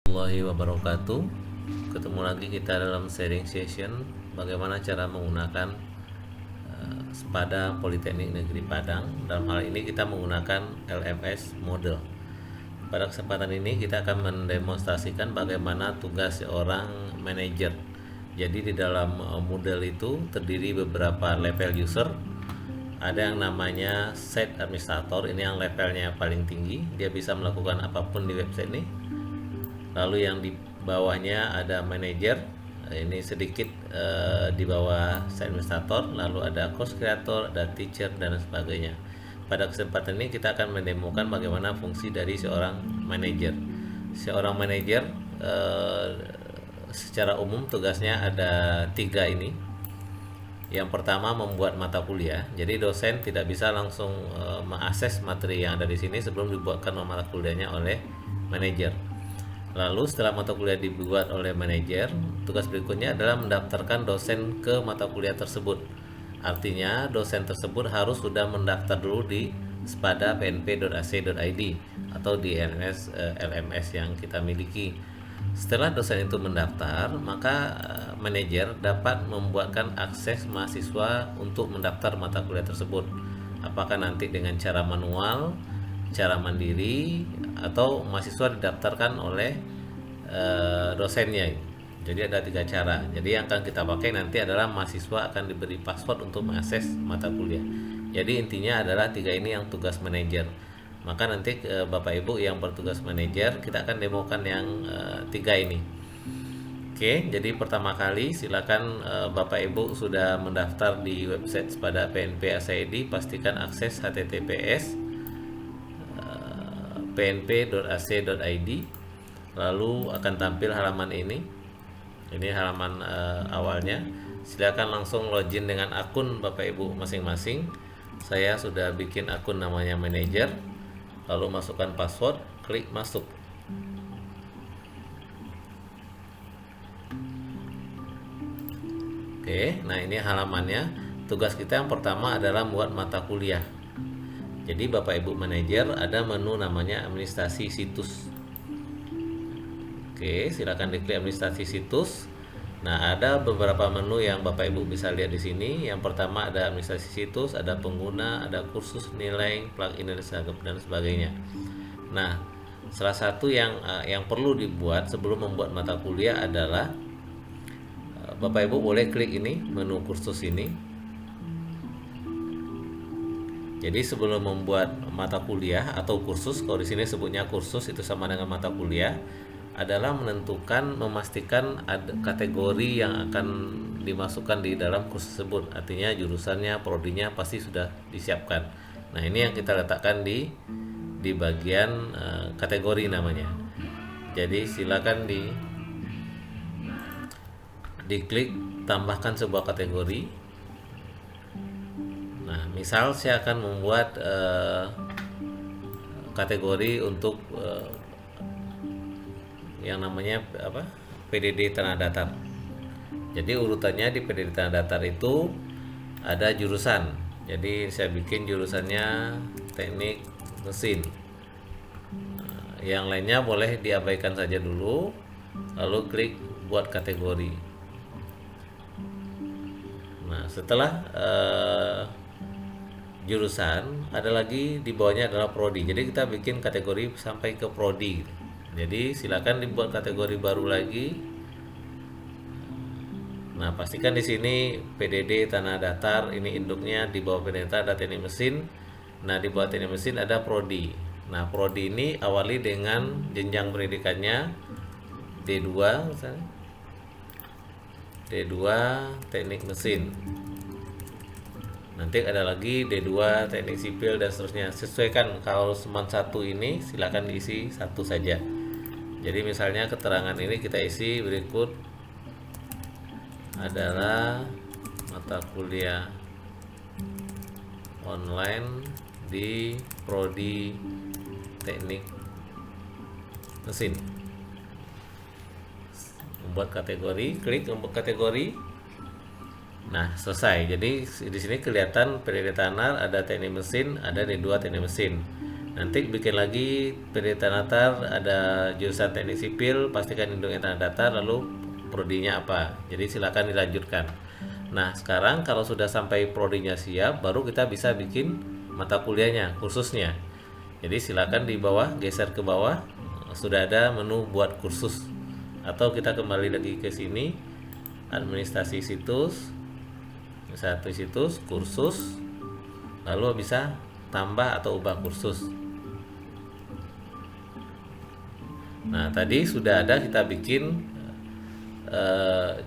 Warahmatullahi wabarakatuh. Ketemu lagi kita dalam sharing session bagaimana cara menggunakan Sepada Politeknik Negeri Padang. Dalam hal ini kita menggunakan LMS model. Pada kesempatan ini kita akan mendemonstrasikan bagaimana tugas seorang manajer. Jadi di dalam model itu terdiri beberapa level user. Ada yang namanya site administrator, ini yang levelnya paling tinggi, dia bisa melakukan apapun di website ini. Lalu yang di bawahnya ada manager, ini sedikit di bawah administrator. Lalu ada course creator, ada teacher dan sebagainya. Pada kesempatan ini kita akan mendemokan bagaimana fungsi dari seorang manajer. Seorang manajer secara umum tugasnya ada 3 ini. Yang pertama, membuat mata kuliah. Jadi dosen tidak bisa langsung mengakses materi yang ada di sini sebelum dibuatkan mata kuliahnya oleh manajer. Lalu setelah mata kuliah dibuat oleh manajer, tugas berikutnya adalah mendaftarkan dosen ke mata kuliah tersebut. Artinya dosen tersebut harus sudah mendaftar dulu di sepada.pnp.ac.id atau di LMS yang kita miliki. Setelah dosen itu mendaftar, maka manajer dapat membuatkan akses mahasiswa untuk mendaftar mata kuliah tersebut. Apakah nanti dengan cara manual, cara mandiri, atau mahasiswa didaftarkan oleh dosennya. Jadi ada 3 cara. Jadi yang akan kita pakai nanti adalah mahasiswa akan diberi password untuk mengakses mata kuliah. Jadi intinya adalah 3 ini yang tugas manajer. Maka nanti Bapak Ibu yang bertugas manajer, kita akan demokan yang 3 ini. Oke, jadi pertama kali silakan Bapak Ibu sudah mendaftar di website Sepada PNP ACID, pastikan akses https pnp.ac.id. Lalu akan tampil halaman ini. Ini halaman awalnya. Silakan langsung login dengan akun Bapak Ibu masing-masing. Saya sudah bikin akun namanya manajer. Lalu masukkan password, klik masuk. Oke, nah ini halamannya. Tugas kita yang pertama adalah membuat mata kuliah. Jadi Bapak Ibu manajer ada menu namanya administrasi situs. Oke, silakan diklik administrasi situs. Nah, ada beberapa menu yang Bapak Ibu bisa lihat di sini. Yang pertama ada administrasi situs, ada pengguna, ada kursus, nilai, plugin dan sebagainya. Nah, salah satu yang perlu dibuat sebelum membuat mata kuliah adalah Bapak Ibu boleh klik ini, menu kursus ini. Jadi sebelum membuat mata kuliah atau kursus, kalau di sini sebutnya kursus itu sama dengan mata kuliah, adalah memastikan ada kategori yang akan dimasukkan di dalam kursus tersebut. Artinya jurusannya, prodinya pasti sudah disiapkan. Nah, ini yang kita letakkan di bagian kategori namanya. Jadi silakan diklik tambahkan sebuah kategori. Nah, misal saya akan membuat kategori untuk yang namanya PDD Tanah Datar. Jadi urutannya di PDD Tanah Datar itu ada jurusan. Jadi saya bikin jurusannya teknik mesin. Yang lainnya boleh diabaikan saja dulu. Lalu klik buat kategori. Nah, setelah jurusan, ada lagi di bawahnya adalah prodi. Jadi kita bikin kategori sampai ke prodi. Jadi silakan dibuat kategori baru lagi. Nah, pastikan di sini PDD Tanah Datar, ini induknya. Di bawah PDD Datar ada teknik mesin. Nah, di bawah teknik mesin ada prodi. Nah, prodi ini awali dengan jenjang pendidikannya D2 misalnya. D2 teknik mesin. Nanti ada lagi D2 teknik sipil dan seterusnya. Sesuaikan, kalau cuma 1 ini silakan diisi 1 saja. Jadi misalnya keterangan ini kita isi berikut adalah mata kuliah online di prodi teknik mesin. Membuat kategori, klik membuat kategori. Nah, selesai. Jadi di sini kelihatan PDD Tanah, ada teknik mesin, ada D2 teknik mesin. Nanti bikin lagi PD Tanah Datar, ada jurusan Teknik Sipil, pastikan induknya Tanah Datar, lalu prodinya apa. Jadi silakan dilanjutkan. Nah, sekarang kalau sudah sampai prodinya siap, baru kita bisa bikin mata kuliahnya, kursusnya. Jadi silakan di bawah, geser ke bawah, sudah ada menu buat kursus. Atau kita kembali lagi ke sini, administrasi situs, satu situs, kursus, lalu bisa tambah atau ubah kursus. Nah, tadi sudah ada kita bikin,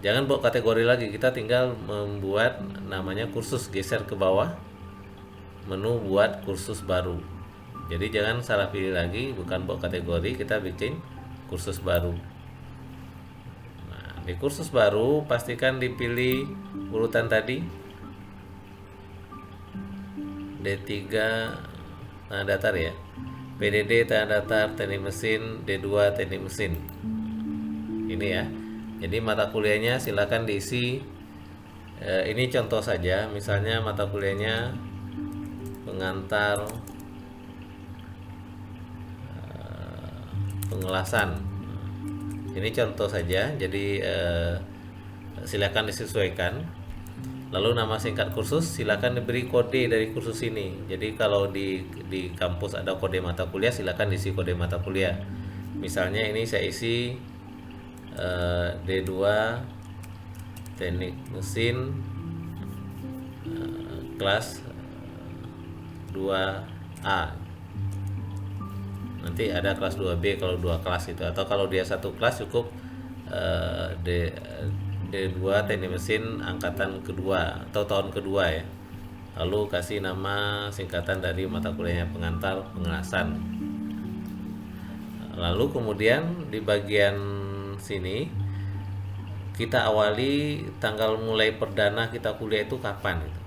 jangan buat kategori lagi, kita tinggal membuat namanya kursus, geser ke bawah, menu buat kursus baru. Jadi jangan salah pilih lagi, bukan buat kategori, kita bikin kursus baru. Nah, di kursus baru pastikan dipilih urutan tadi, D3 Tanah Datar ya, PDD Tanah Datar Teknik Mesin, D2 Teknik Mesin. Ini ya. Jadi mata kuliahnya silakan diisi. Ini contoh saja, misalnya mata kuliahnya pengantar pengelasan. Ini contoh saja. Jadi silakan disesuaikan. Lalu nama singkat kursus silakan diberi kode dari kursus ini. Jadi kalau di kampus ada kode mata kuliah, silakan isi kode mata kuliah. Misalnya ini saya isi D2 Teknik Mesin, kelas 2A. Nanti ada kelas 2B kalau 2 kelas itu, atau kalau dia satu kelas cukup D2 Teknik Mesin angkatan kedua atau tahun kedua ya. Lalu kasih nama singkatan dari mata kuliahnya, pengantar pengelasan. Lalu kemudian di bagian sini kita awali tanggal mulai perdana kita kuliah itu kapan gitu.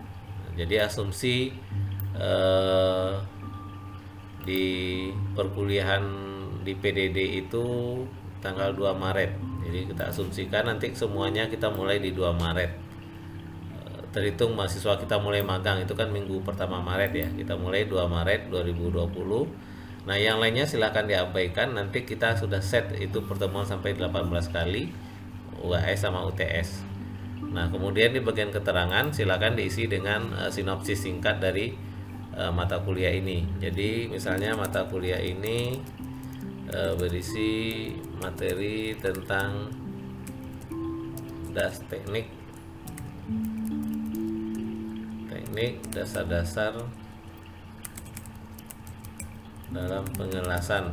Jadi asumsi di perkuliahan di PDD itu tanggal 2 Maret. Jadi kita asumsikan nanti semuanya kita mulai di 2 Maret. Terhitung mahasiswa kita mulai magang itu kan minggu pertama Maret ya. Kita mulai 2 Maret 2020. Nah, yang lainnya silahkan diabaikan. Nanti kita sudah set itu pertemuan sampai 18 kali, UAS sama UTS. Nah, kemudian di bagian keterangan silakan diisi dengan sinopsis singkat dari mata kuliah ini. Jadi misalnya mata kuliah ini berisi materi tentang teknik dasar-dasar dalam pengelasan.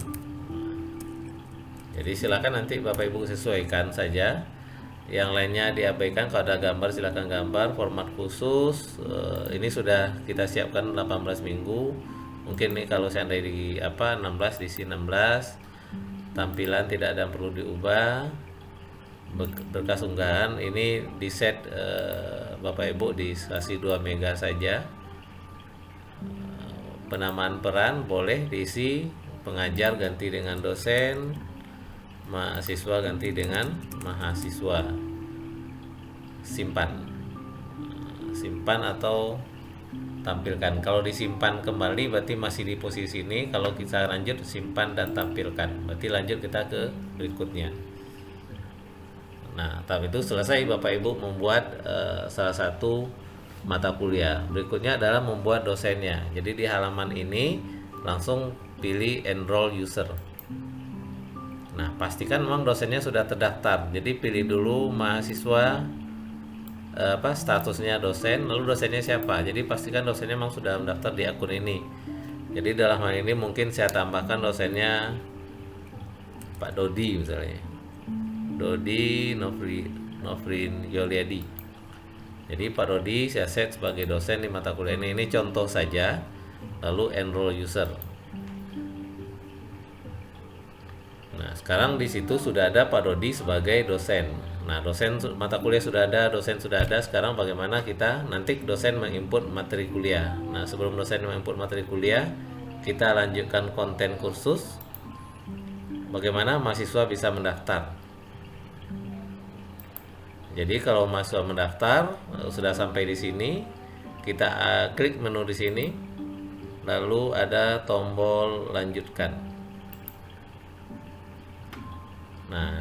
Jadi silakan nanti Bapak Ibu sesuaikan saja. Yang lainnya diabaikan, kalau ada gambar silakan gambar. Format khusus ini sudah kita siapkan 18 minggu. Mungkin nih kalau seandainya di 16 diisi 16. Tampilan tidak ada yang perlu diubah. Berkas unggahan ini di set Bapak Ibu dikasih 2 mega saja. Penamaan peran boleh diisi pengajar ganti dengan dosen, mahasiswa ganti dengan mahasiswa. Simpan atau tampilkan. Kalau disimpan kembali berarti masih di posisi ini. Kalau kita lanjut simpan dan tampilkan, berarti lanjut kita ke berikutnya. Nah, tahap itu selesai Bapak Ibu membuat salah satu mata kuliah. Berikutnya adalah membuat dosennya. Jadi di halaman ini langsung pilih enroll user. Nah, pastikan memang dosennya sudah terdaftar. Jadi pilih dulu mahasiswa, statusnya dosen, lalu dosennya siapa. Jadi pastikan dosennya memang sudah mendaftar di akun ini. Jadi dalam hal ini mungkin saya tambahkan dosennya Pak Dodi misalnya, Dodi Nofrin Yolyadi. Jadi Pak Dodi saya set sebagai dosen di mata kuliah ini. Ini contoh saja. Lalu enroll user. Nah, sekarang di situ sudah ada Pak Dodi sebagai dosen. Nah, dosen mata kuliah sudah ada, dosen sudah ada. Sekarang bagaimana kita nanti dosen menginput materi kuliah. Nah, sebelum dosen menginput materi kuliah, kita lanjutkan konten kursus. Bagaimana mahasiswa bisa mendaftar. Jadi kalau mahasiswa mendaftar sudah sampai di sini, kita klik menu di sini, lalu ada tombol lanjutkan. Nah,